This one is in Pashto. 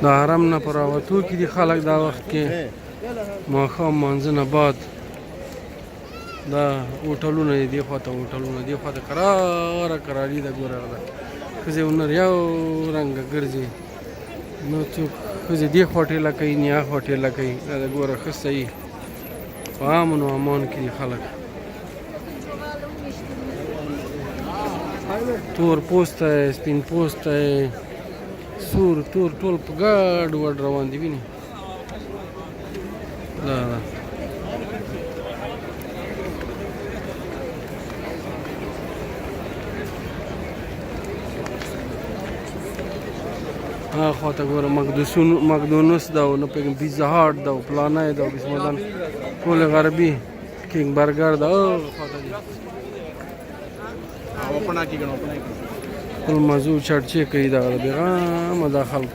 د حرم نه په راوتو کې دي خلک دا وخت کې ماښام مانځه نه بعد دا هوټلونه دي دې خواته هوټلونه دې خواته کراره کراري ده ګوره ده ښځې ونر یو رنګه ګرځي نو څوک ښځې دې خوا ټېله کوي نه هغه خوا ټېله کوي دا د ګوره ښه صحیح په امن و امان کې دي خلک تور پوسته سپین پوسته سور تور ټول په ګډ وډ روان دي ویني دا ده هغه خواته ګوره مکدونس ده او نه پوهېږم پیزا هاټ ده او پلانی ده او بسمدان ټول غربي کینګ برګر ده هغه خواته دي خپل مزو چړچې کوي دغه د بېغمه دا خلک